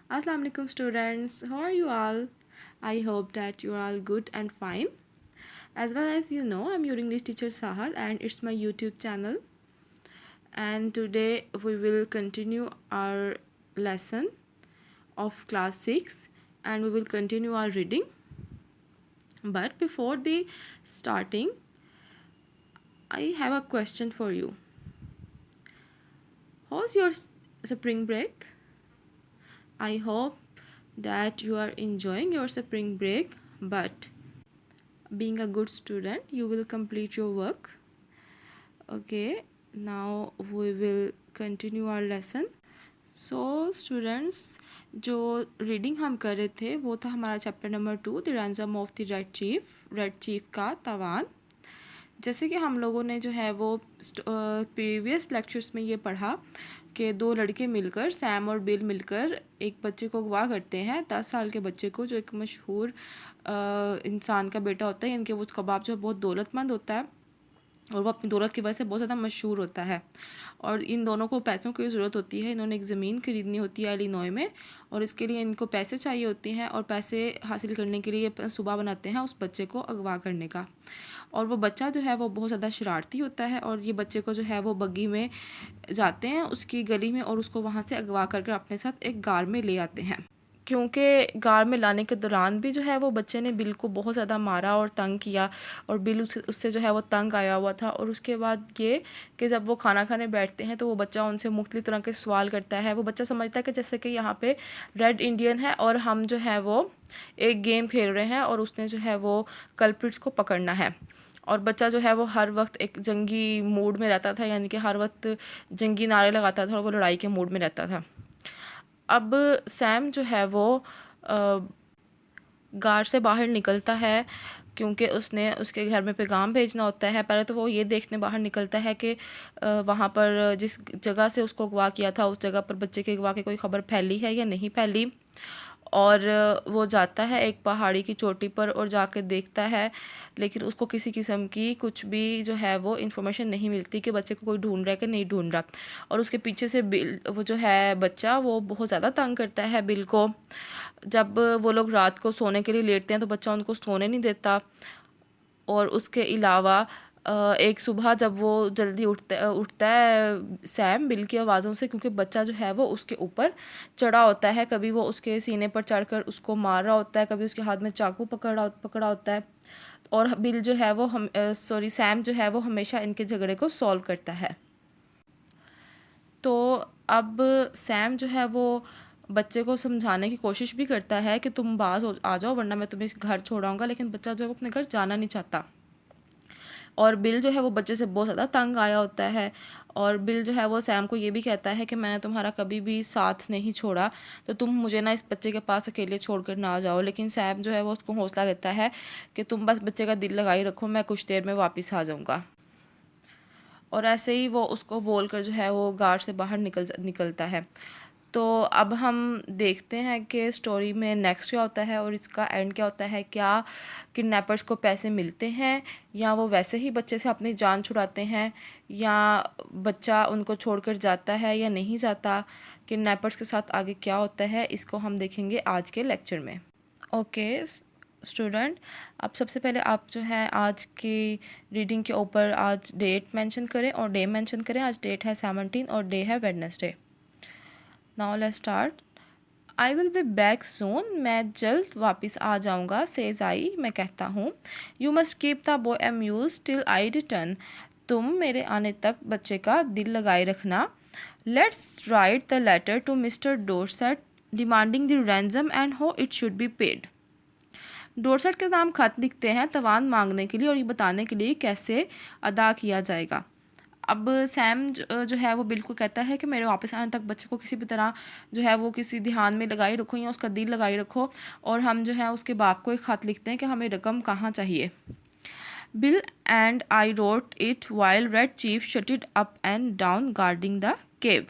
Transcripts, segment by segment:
Assalamu alaikum students. How are you all? I hope that you are all good and fine. As well as you know, I'm your English teacher Sahar and it's my YouTube channel. And today we will continue our lesson of class 6 and we will continue our reading. But before the starting, I have a question for you. How's your spring break? I hope that you are enjoying your spring break, but being a good student, you will complete your work. Okay, now we will continue our lesson. So students, जो reading हम कर रहे थे वो था हमारा chapter number 2 the ransom of the red chief का तावान। जैसे कि हम लोगों ने जो है वो प्रीवियस लेक्चर्स में ये पढ़ा कि दो लड़के मिलकर सैम और बिल मिलकर एक बच्चे को अगवा करते हैं, 10 साल के बच्चे को, जो एक मशहूर इंसान का बेटा होता है। इनके वो कबाब जो है बहुत दौलतमंद होता है और वो अपनी दौलत की वजह से बहुत ज़्यादा मशहूर होता है और इन दोनों को पैसों की ज़रूरत होती है। इन्होंने एक ज़मीन खरीदनी होती है इलिनॉय में और इसके लिए इनको पैसे चाहिए होते हैं और पैसे हासिल करने के लिए ये सुबह बनाते हैं उस बच्चे को अगवा करने का। और वो बच्चा जो है वो बहुत ज़्यादा शरारती होता है और ये बच्चे को जो है वो बग्गी में जाते हैं उसकी गली में और उसको वहाँ से अगवा करके अपने साथ एक गार में ले आते हैं। क्योंकि गार में लाने के दौरान भी जो है वो बच्चे ने बिल को बहुत ज़्यादा मारा और तंग किया और बिल उससे जो है वो तंग आया हुआ था। और उसके बाद ये कि जब वो खाना खाने बैठते हैं तो वो बच्चा उनसे मुख्तलिफ़ तरह के सवाल करता है। वो बच्चा समझता है कि जैसे कि यहाँ पे रेड इंडियन है और हम जो है वो एक गेम खेल रहे हैं और उसने जो है वो कल्प्रिट्स को पकड़ना है। और बच्चा जो है वो हर वक्त एक जंगी मूड में रहता था, यानी कि हर वक्त जंगी नारे लगाता था और वो लड़ाई के मूड में रहता था। अब सैम जो है वो गार से बाहर निकलता है क्योंकि उसने उसके घर में पैगाम भेजना होता है। पहले तो वो ये देखने बाहर निकलता है कि वहाँ पर जिस जगह से उसको अगवा किया था उस जगह पर बच्चे के अगवा की कोई ख़बर फैली है या नहीं फैली। और वो जाता है एक पहाड़ी की चोटी पर और जाकर देखता है, लेकिन उसको किसी किस्म की कुछ भी जो है वो इन्फॉर्मेशन नहीं मिलती कि बच्चे को कोई ढूंढ रहा है कि नहीं ढूंढ रहा। और उसके पीछे से बिल वो जो है बच्चा वो बहुत ज़्यादा तंग करता है बिल को। जब वो लोग रात को सोने के लिए लेटते हैं तो बच्चा उनको सोने नहीं देता। और उसके अलावा एक सुबह जब वो जल्दी उठता है सैम बिल की आवाज़ों से, क्योंकि बच्चा जो है वो उसके ऊपर चढ़ा होता है। कभी वो उसके सीने पर चढ़कर उसको मार रहा होता है, कभी उसके हाथ में चाकू पकड़ा होता है। और बिल जो है वो सैम जो है वो हमेशा इनके झगड़े को सॉल्व करता है। तो अब सैम जो है वो बच्चे को समझाने की कोशिश भी करता है कि तुम बाज आ जाओ वरना मैं तुम्हें इस घर छोड़ाऊंगा, लेकिन बच्चा जो है वो अपने घर जाना नहीं चाहता। और बिल जो है वो बच्चे से बहुत ज़्यादा तंग आया होता है और बिल जो है वो सैम को ये भी कहता है कि मैंने तुम्हारा कभी भी साथ नहीं छोड़ा, तो तुम मुझे ना इस बच्चे के पास अकेले छोड़कर ना जाओ। लेकिन सैम जो है वो उसको हौसला देता है कि तुम बस बच्चे का दिल लगाई रखो, मैं कुछ देर में वापस आ जाऊँगा। और ऐसे ही वो उसको बोलकर जो है वो गार्ड से बाहर निकलता है। तो अब हम देखते हैं कि स्टोरी में नेक्स्ट क्या होता है और इसका एंड क्या होता है। क्या किडनैपर्स को पैसे मिलते हैं या वो वैसे ही बच्चे से अपनी जान छुड़ाते हैं, या बच्चा उनको छोड़कर जाता है या नहीं जाता। किडनैपर्स के साथ आगे क्या होता है इसको हम देखेंगे आज के लेक्चर में। ओके स्टूडेंट, अब सबसे पहले आप जो है आज की रीडिंग के ऊपर आज डेट मेंशन करें और डे मेंशन करें। आज डेट है 17 और डे है Wednesday. Now let's start. I will be back soon, मैं जल्द वापस आ जाऊँगा। सेज आई, मैं कहता हूँ। You must keep the boy amuse till I return, तुम मेरे आने तक बच्चे का दिल लगाए रखना। Let's write the letter to mister Dorset demanding the ransom and how it should be paid. Dorset के नाम खत लिखते हैं तवान मांगने के लिए और ये बताने के लिए कैसे अदा किया जाएगा। अब सैम जो है वो बिल्कुल कहता है कि मेरे वापस आने तक बच्चे को किसी भी तरह जो है वो किसी ध्यान में लगाई रखो या उसका दिल लगाई रखो। और हम जो है उसके बाप को एक ख़त लिखते हैं कि हमें रकम कहाँ चाहिए। Bill and I wrote it while Red Chief strutted up and down guarding the cave.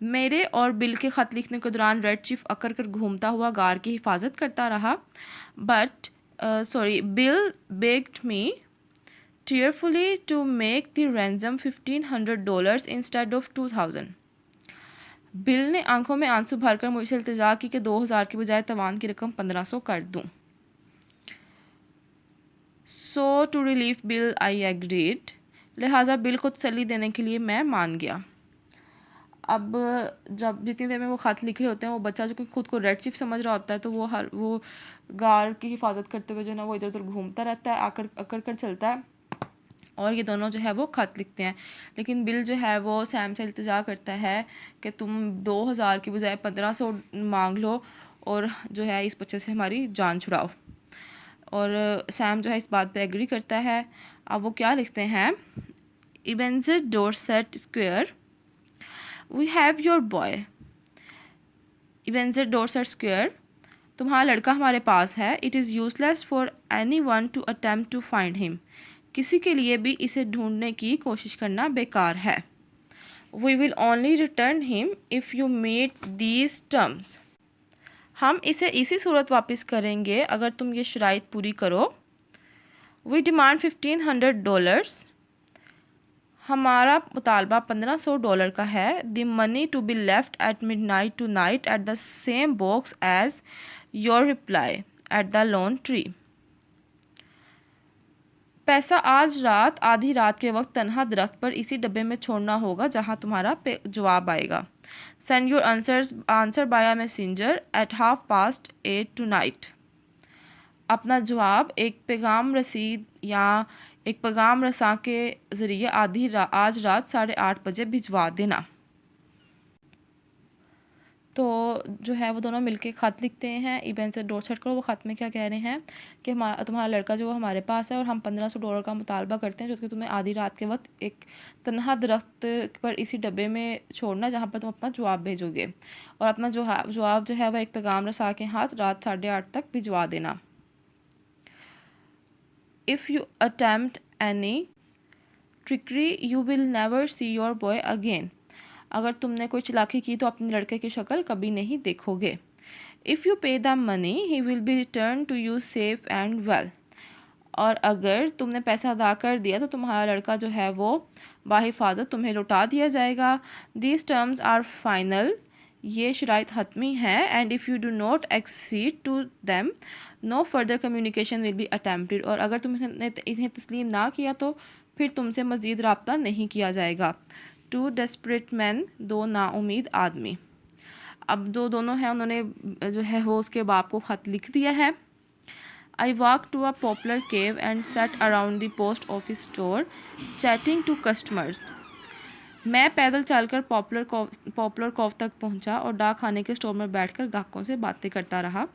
मेरे और बिल के ख़त लिखने के दौरान रेड चीफ अकर कर घूमता हुआ गार की हिफाजत करता रहा। Bill bagged me tearfully to make the ransom $1,500 instead of 2,000. Bill ने आंखों में आंसू भरकर मुझसे इल्तिजा की कि 2000 की बजाय तवान की रकम 1500 कर दूं। So to relieve Bill I agreed, लिहाजा बिल को तसल्ली देने के लिए मैं मान गया। अब जब जितनी देर में वो ख़त लिख रहे होते हैं, वो बच्चा जो कि खुद को रेड चीफ समझ रहा होता है, तो वो गार की हिफाजत करते हुए जो है ना वो इधर उधर घूमता रहता है, आकर अकड़ कर चलता है, और ये दोनों जो है वो ख़त लिखते हैं। लेकिन बिल जो है वो सैम से इल्तिजा करता है कि तुम 2000 की बजाय 1500 मांग लो और जो है इस बच्चे से हमारी जान छुड़ाओ। और सैम जो है इस बात पे एग्री करता है। अब वो क्या लिखते हैं, Ebenezer Dorset Square, we have your boy. Ebenezer Dorset Square, तुम्हारा लड़का हमारे पास है। It is useless for anyone to attempt to find him, किसी के लिए भी इसे ढूंढने की कोशिश करना बेकार है। We will only return him if you meet these terms, हम इसे इसी सूरत वापस करेंगे अगर तुम ये शराइत पूरी करो। वी डिमांड $1500, हमारा मुतालबा $1500 का है। The money to be left at midnight tonight at the same box as your reply at the lone tree, पैसा आज रात आधी रात के वक्त तन्हा दरख्त पर इसी डब्बे में छोड़ना होगा जहां तुम्हारा जवाब आएगा। Send your answer by a messenger at 8:30 tonight, अपना जवाब एक पैगाम रसीद या एक पैगाम रसा के ज़रिए आज रात 8:30 बजे भिजवा देना। तो जो है वो दोनों मिलके ख़त लिखते हैं इबेंजर डोरसेट को। वो ख़त में क्या कह रहे हैं कि तुम्हारा लड़का जो हमारे पास है और हम $1500 का मुतालबा करते हैं, जो कि तुम्हें आधी रात के वक्त एक तन्हा दरख्त पर इसी डब्बे में छोड़ना जहाँ पर तुम अपना जवाब भेजोगे, और अपना जवाब जो है वह एक पैगाम रसा के हाथ रात 8:30 तक भिजवा देना। If you attempt any trickery you will never see your boy again, अगर तुमने कोई चालाकी की तो अपने लड़के की शक्ल कभी नहीं देखोगे। If you pay the money he will be return to you safe and well, और अगर तुमने पैसा अदा कर दिया तो तुम्हारा लड़का जो है वो बाहिफाजत तुम्हें लौटा दिया जाएगा। दीज टर्म्स आर फाइनल, ये शराइत हतमी है। And if you do not accede to them no further communication will be attempted, और अगर तुमने इन्हें तस्लीम ना किया तो फिर तुमसे मज़ीद रब्ता नहीं किया जाएगा। टू डेस्परेट मैन, दो नाउमीद आदमी। अब दोनों हैं उन्होंने जो है वो उसके बाप को ख़त लिख दिया है। I walk to a popular cave and set around the post office store chatting to customers, मैं पैदल चलकर पॉपुलर कॉव तक पहुंचा और डाक खाने के स्टोर में बैठकर ग्राहकों से बातें करता रहा।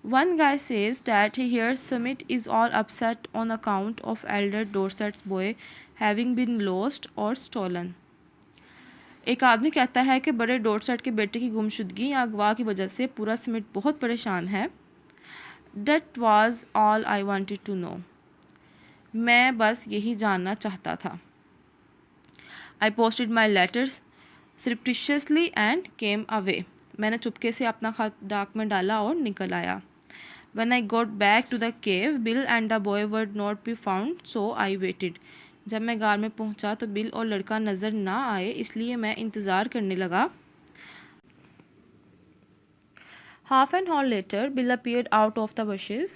One guy says that he hears Summit is all upset on account of Elder Dorset boy having been lost और स्टोलन, एक आदमी कहता है कि बड़े डोरसेट के बेटे की गुमशुदगी या अगवा की वजह से पूरा समिट बहुत परेशान है। That was all I wanted to know, मैं बस यही जानना चाहता था। I posted my letters surreptitiously and came away, मैंने चुपके से अपना खत डाक में डाला और निकल आया। When I got back to the cave, Bill and the boy were not be found, so I waited, जब मैं गार में पहुंचा तो बिल और लड़का नज़र ना आए, इसलिए मैं इंतज़ार करने लगा। Half an hour later Bill appeared out of the bushes,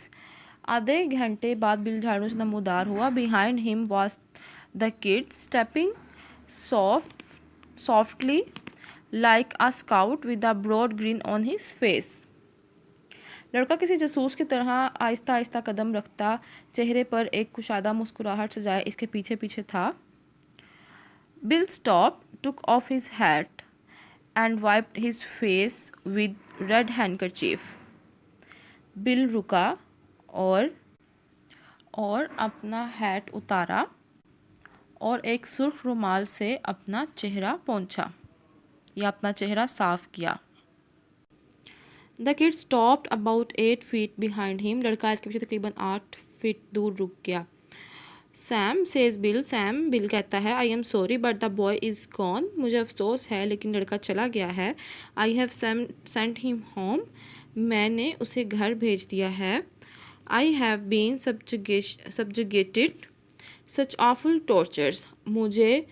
आधे घंटे बाद बिल झाड़ू से नमूदार हुआ। Behind him was the kid stepping softly like a scout with a broad grin on his face, लड़का किसी जासूस की तरह आहिस्ता आहिस्ता कदम रखता, चेहरे पर एक कुशादा मुस्कुराहट सजाए इसके पीछे पीछे था। Bill stop, took off his hat and wiped his face with red handkerchief, bill रुका और अपना हैट उतारा और एक सुर्ख रुमाल से अपना चेहरा पोंछा या अपना चेहरा साफ किया। The kid stopped about 8 feet behind him, लड़का इसके पीछे तकरीबन 8 फीट दूर रुक गया। Sam says Bill, Sam Bill कहता है, I am sorry but the boy is gone, मुझे अफसोस है लेकिन लड़का चला गया है। I have sent him home, मैंने उसे घर भेज दिया है। I have been subjugated such awful tortures, मुझे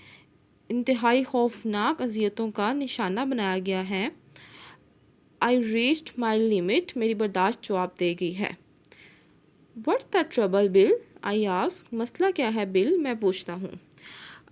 इंतहाई खौफनाक अजियतों का निशाना बनाया गया है। आई रीच्ड माई लिमिट, मेरी बर्दाश्त जवाब दे गई है। What's the trouble bill, I ask, मसला क्या है बिल, मैं पूछता हूँ।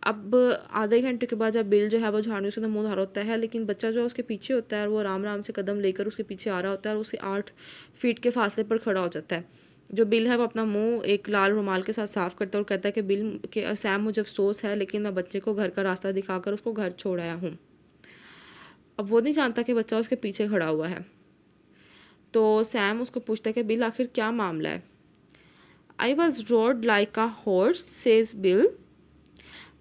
अब आधे घंटे के बाद जब बिल जो है वो झाड़ू से मुँह धर होता है, लेकिन बच्चा जो है उसके पीछे होता है और वो आराम आराम से कदम लेकर उसके पीछे आ रहा होता है और उसे 8 फीट के फासले पर खड़ा हो जाता है। जो बिल है वो अपना मुंह एक लाल रुमाल के साथ साफ़ करता है और कहता है कि बिल के सैम, मुझे अफसोस है लेकिन मैं बच्चे को घर का रास्ता दिखाकर उसको घर छोड़ आया हूँ। अब वो नहीं जानता कि बच्चा उसके पीछे खड़ा हुआ है। तो सैम उसको पूछता है कि बिल आखिर क्या मामला है। I was road like a horse, says bill,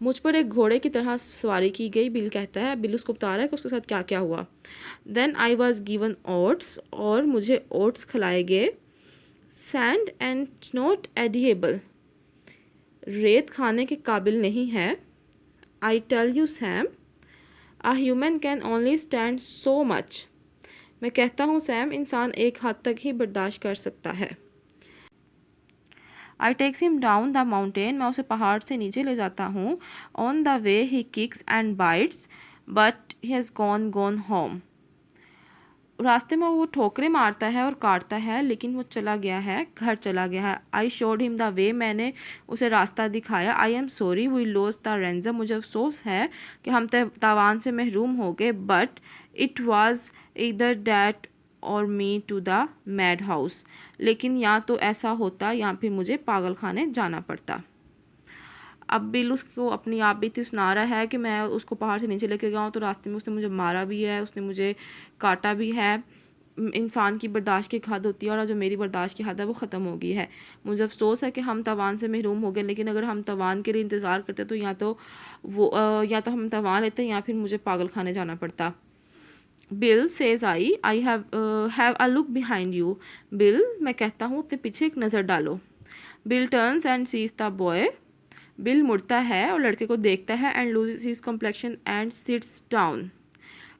मुझ पर एक घोड़े की तरह सवारी की गई, बिल कहता है। बिल उसको बता रहा है कि उसके साथ क्या क्या हुआ। Then I was given oats, और मुझे ओट्स खिलाए गए। सैंड एंड नॉट एडिएबल, रेत खाने के काबिल नहीं है। I tell you Sam, a human can only stand so much, मैं कहता हूँ सैम, इंसान एक हद तक ही बर्दाश्त कर सकता है। I takes him down the mountain, मैं उसे पहाड़ से नीचे ले जाता हूँ। On the way he kicks and bites but he has gone home, रास्ते में वो ठोकरें मारता है और काटता है लेकिन वो चला गया है, घर चला गया है। I showed him the way, मैंने उसे रास्ता दिखाया। I am sorry we lost the ransom, मुझे अफसोस है कि हम तावान से महरूम हो गए। But it was either that or me to the madhouse, लेकिन या तो ऐसा होता या फिर मुझे पागल खाने जाना पड़ता। अब बिल उसको अपनी आप बीती सुना रहा है कि मैं उसको पहाड़ से नीचे लेके गया हूँ तो रास्ते में उसने मुझे मारा भी है, उसने मुझे काटा भी है। इंसान की बर्दाश्त की हद होती है और जो मेरी बर्दाश्त की हद है वो ख़त्म हो गई है। मुझे अफसोस है कि हम तवान से महरूम हो गए, लेकिन अगर हम तवान के लिए इंतज़ार करते तो या तो हम तवान लेते या फिर मुझे पागल खाने जाना पड़ता। Bill says I have a look behind you, Bill, मैं कहता हूँ अपने पीछे एक नज़र डालो। Bill turns and sees the boy, Bill मुड़ता है और लड़के को देखता है। And loses his complexion and sits down,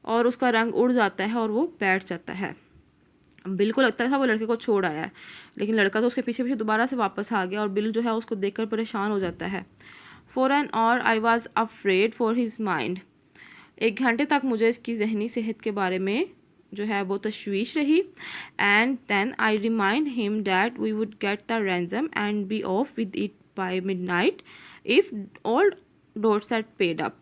और उसका रंग उड़ जाता है और वो बैठ जाता है। बिल को लगता था वो लड़के को छोड़ आया है, लेकिन लड़का तो उसके पीछे पीछे दोबारा से वापस आ गया और बिल जो है उसको देखकर परेशान हो जाता है। For an hour I was afraid for his mind, 1 घंटे तक मुझे इसकी जहनी सेहत के बारे में जो है वो तशवीश रही। And then I remind him that we would get the ransom and be off with it by midnight if old Dorset paid up,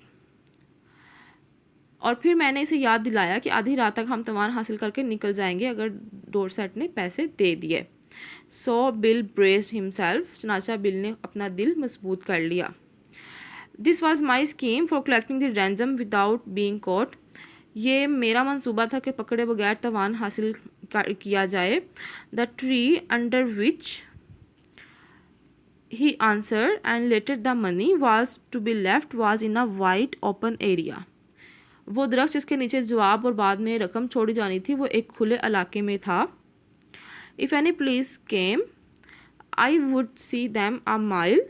और फिर मैंने इसे याद दिलाया कि आधी रात तक हम तवान हासिल करके निकल जाएंगे अगर डॉर्सेट ने पैसे दे दिए। सो बिल ब्रेस्ड हिमसेल्फ, चनाचा बिल ने अपना दिल मजबूत कर लिया। This was my scheme for collecting the ransom without being caught, ये मेरा मंसूबा था कि पकड़े बगैर तवान हासिल किया जाए। The tree under which he answered and later the money was to be left was in a wide open area, वो दरख्त जिसके नीचे जवाब और बाद में रकम छोड़ी जानी थी वो एक खुले इलाके में था। If any police came I would see them a mile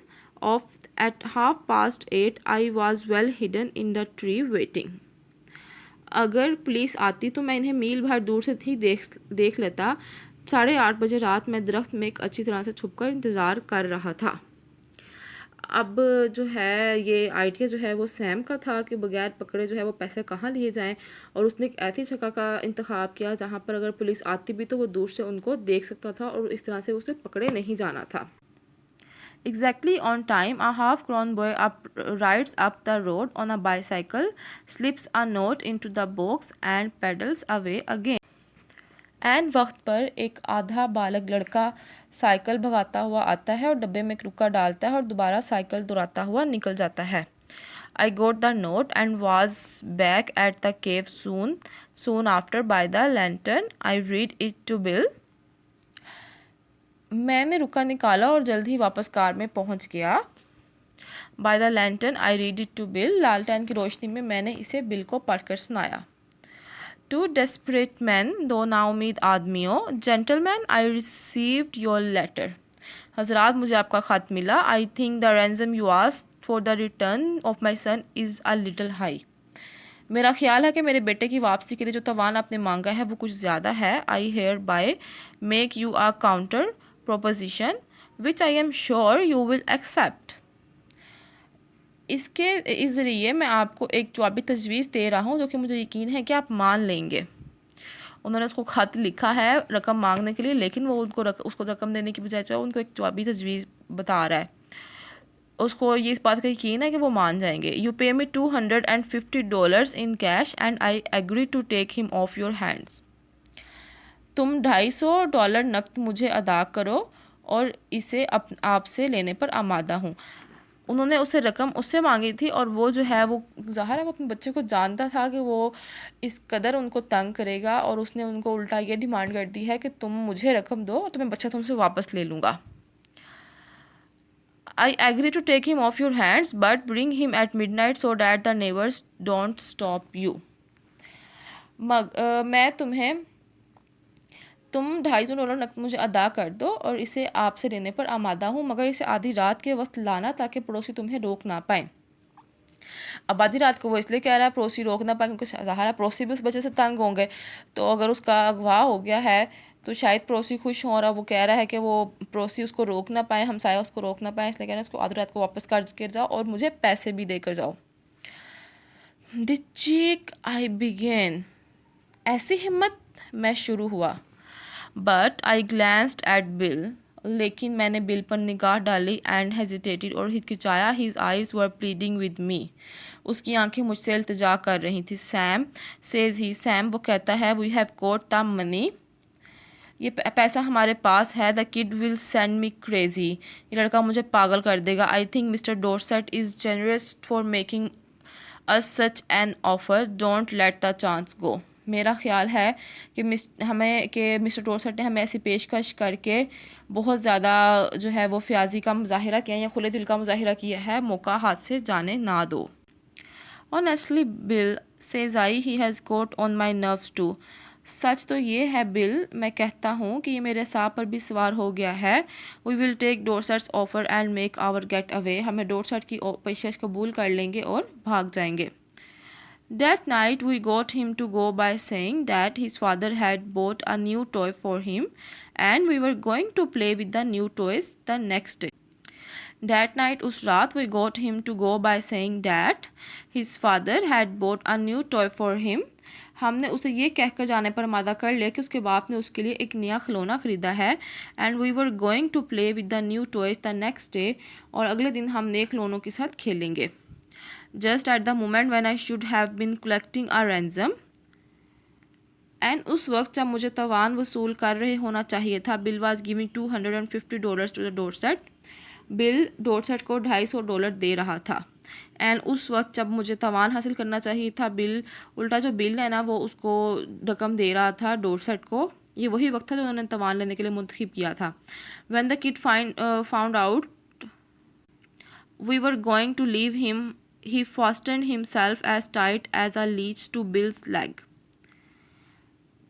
off at 8:30 I was well hidden in the tree waiting, अगर पुलिस आती तो मैं इन्हें मील भर दूर से ही देख लेता। 8:30 रात में दरख्त में एक अच्छी तरह से छुपकर इंतज़ार कर रहा था। अब जो है ये आइडिया जो है वो सैम का था कि बगैर पकड़े जो है वो पैसे कहाँ लिए जाएं, और उसने एक ऐसी जगह का इंतखाब किया जहाँ पर अगर पुलिस आती भी तो वो दूर से उनको देख सकता था और इस तरह से उसे पकड़े नहीं जाना था। Exactly on time, a half-grown boy rides up the road on a bicycle, slips a note into the box and pedals away again. एन वक्त पर एक आधा बालक लड़का साइकिल भगाता हुआ आता है और डब्बे में एक रुक्का डालता है और दोबारा साइकिल दौड़ाता हुआ निकल जाता है। I got the note and was back at the cave soon after by the lantern. I read it to Bill, मैंने रुक्का निकाला और जल्द ही वापस कार में पहुंच गया। By the lantern I read it to Bill, लालटेन की रोशनी में मैंने इसे बिल को पढ़कर सुनाया। टू डेस्परेट मैन, दो नाउमीद आदमियों, gentleman I received your letter, हजरात मुझे आपका ख़त मिला। I think the ransom you asked for the return of my son is a little high, मेरा ख्याल है कि मेरे बेटे की वापसी के लिए जो तवान आपने मांगा है वो कुछ ज़्यादा है। I hereby make you a counter proposition which I am sure you will accept, इसके इस ज़रिए मैं आपको एक जवाबी तजवीज़ दे रहा हूँ जो कि मुझे यकीन है कि आप मान लेंगे। उन्होंने उसको ख़त लिखा है रकम मांगने के लिए, लेकिन वो उसको रकम देने की बजाय जो है उनको एक जवाबी तजवीज़ बता रहा है। उसको ये इस बात का यकीन है कि वो मान जाएंगे। You pay me $250 in cash and I agree to take him off your hands. तुम $250 नकद मुझे अदा करो और इसे आपसे लेने पर आमादा हूँ। उन्होंने उससे रकम उससे मांगी थी और वो जो है वो ज़ाहिर है वो अपने बच्चे को जानता था कि वो इस कदर उनको तंग करेगा, और उसने उनको उल्टा ये डिमांड कर दी है कि तुम मुझे रकम दो तो मैं बच्चा तुमसे वापस ले लूँगा। I agree to take him off your hands, but bring him at midnight so that the neighbors don't stop you. मैं तुम $250 नकद मुझे अदा कर दो और इसे आपसे लेने पर आमादा हूँ, मगर इसे आधी रात के वक्त लाना ताकि पड़ोसी तुम्हें रोक ना पाए। अब आधी रात को वो इसलिए कह रहा है पड़ोसी रोक ना पाए क्योंकि ज़ाहिर पड़ोसी भी उस वजह से तंग होंगे। तो अगर उसका अगवा हो गया है तो शायद पड़ोसी खुश हों, और वो कह रहा है कि वो पड़ोसी उसको रोक ना पाए, हमसाया उसको रोक ना पाए, इसलिए कह रहे हैं उसको आधी रात को वापस कर जाओ और मुझे पैसे भी देकर जाओ। द चीक आई बिगेन, ऐसी हिम्मत मैं शुरू हुआ। But I glanced at Bill, लेकिन मैंने बिल पर निगाह डाली। एंड हेजिटेटेड, और हिचकिचाया। His eyes were pleading with me, उसकी आंखें मुझसे इल्तिजा कर रही थी। सैम सेज ही, सैम वो कहता है, we have got the money, ये पैसा हमारे पास है। The kid will send me crazy, ये लड़का मुझे पागल कर देगा। I think Mister Dorset is generous for making us such an offer, don't let the chance go. मेरा ख्याल है कि मिस्टर डोरसेट ने हमें ऐसी पेशकश करके बहुत ज़्यादा जो है वो फ्याजी का मुजाहिरा किया या खुले दिल का मुजाहिरा किया है, मौका हाथ से जाने ना दो। Honestly Bill says I, he has got on my nerves too, सच तो ये है बिल, मैं कहता हूँ कि ये मेरे सांप पर भी सवार हो गया है। We will take Dorset's offer and make our getaway, हमें डोरसेट की पेशकश कबूल कर लेंगे और भाग जाएंगे। That night we got him to go by saying that his father had bought a new toy for him and we were going to play with the new toys the next day. That night, उस रात, we got him to go by saying that his father had bought a new toy for him. हमने उसे ये कहकर जाने पर आमादा कर लिया कि उसके बाप ने उसके लिए एक नया खिलौना ख़रीदा है। And we were going to play with the new toys the next day, और अगले दिन हम नए खिलौनों के साथ खेलेंगे। Just at the moment when I should have been collecting a ransom, and उस वक्त जब मुझे तवान वसूल कर रहे होना चाहिए था। Bill was giving $250 to the Dorset, Bill Dorset को $250 दे रहा था। एंड उस वक्त जब मुझे तवान हासिल करना चाहिए था, बिल उल्टा जो बिल है ना वो उसको रकम दे रहा था डोरसेट को। ये वही वक्त था जो उन्होंने तवान लेने के लिए मुंतखब किया था। When the kid found out we were going to leave him, he fastened himself as tight as a leech to Bill's leg.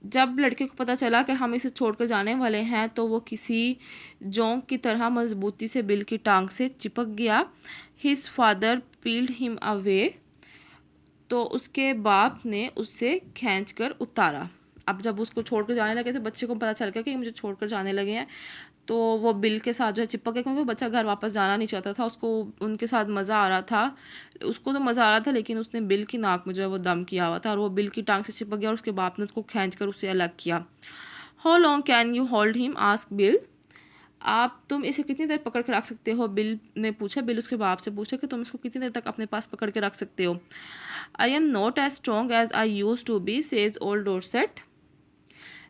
जब लड़के को पता चला कि हम इसे छोड़कर जाने वाले हैं तो वो किसी जोंक की तरह मजबूती से बिल की टांग से चिपक गया। His father peeled him away, तो उसके बाप ने उससे खींचकर उतारा। अब जब उसको छोड़कर जाने लगे थे, बच्चे को पता चल गया कि मुझे छोड़कर जाने लगे हैं, तो वो बिल के साथ जो है चिपक गया, क्योंकि बच्चा घर वापस जाना नहीं चाहता था। उसको उनके साथ मज़ा आ रहा था, उसको तो मज़ा आ रहा था, लेकिन उसने बिल की नाक में जो है वो दम किया हुआ था और वो बिल की टांग से चिपक गया और उसके बाप ने उसको खींच कर उससे अलग किया। How long can you hold him, ask bill, तुम इसे कितनी देर पकड़ के रख सकते हो, बिल ने पूछा। बिल उसके बाप से पूछा कि तुम इसको कितनी देर तक अपने पास पकड़ के रख सकते हो। I am not as strong as I used to be, says old Dorset,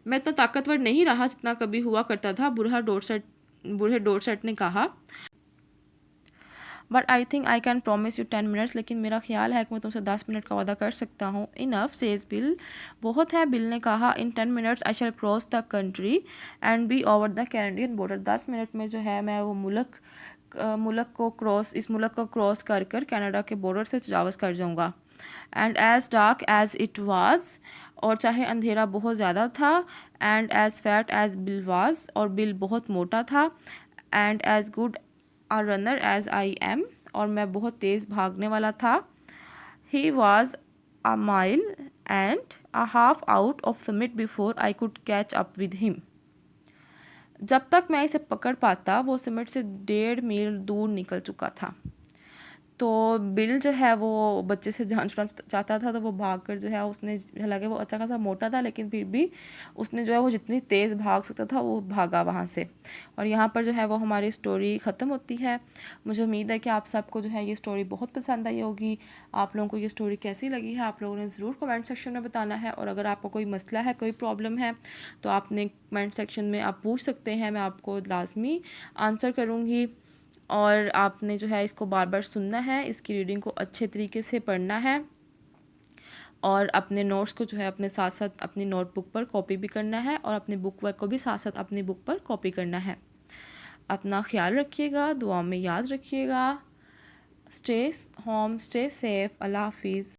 मैं इतना ताकतवर नहीं रहा जितना कभी हुआ करता था, बूढ़े डोरसेट ने कहा। But I think I can promise you 10 minutes, लेकिन मेरा ख्याल है कि मैं तुमसे 10 मिनट का वादा कर सकता हूँ। इनफ, सेज बिल, बहुत है, बिल ने कहा। In 10 minutes I shall cross the country and be over the Canadian border, 10 minute में जो है मैं वो इस मुल्क को क्रॉस कर कनाडा के बॉर्डर से तजावज़ कर जाऊँगा। And as dark as it was, और चाहे अंधेरा बहुत ज़्यादा था। And as fat as Bill was, और बिल बहुत मोटा था। And as good a runner as I am, और मैं बहुत तेज़ भागने वाला था। He was a mile and a half out of Summit before I could catch up with him, जब तक मैं इसे पकड़ पाता वो समिट से 1.5 मील दूर निकल चुका था। तो बिल जो है वो बच्चे से जान छुड़ाना चाहता था, तो वो भाग कर जो है उसने, हालांकि वो अच्छा खासा मोटा था लेकिन फिर भी उसने जो है वो जितनी तेज़ भाग सकता था वो भागा वहाँ से। और यहाँ पर जो है वो हमारी स्टोरी ख़त्म होती है। मुझे उम्मीद है कि आप सबको जो है ये स्टोरी बहुत पसंद आई होगी। आप लोगों को ये स्टोरी कैसी लगी है आप लोगों ने ज़रूर कमेंट सेक्शन में बताना है। और अगर आपको कोई मसला है, कोई प्रॉब्लम है, तो आपने कमेंट सेक्शन में आप पूछ सकते हैं, मैं आपको लाजमी आंसर करूँगी। और आपने जो है इसको बार बार सुनना है, इसकी रीडिंग को अच्छे तरीके से पढ़ना है और अपने नोट्स को जो है अपने साथ साथ अपनी नोटबुक पर कॉपी भी करना है और अपनी बुक वर्क को भी साथ साथ अपनी बुक पर कॉपी करना है। अपना ख्याल रखिएगा, दुआ में याद रखिएगा। Stay home, stay safe. अल्लाह हाफिज़।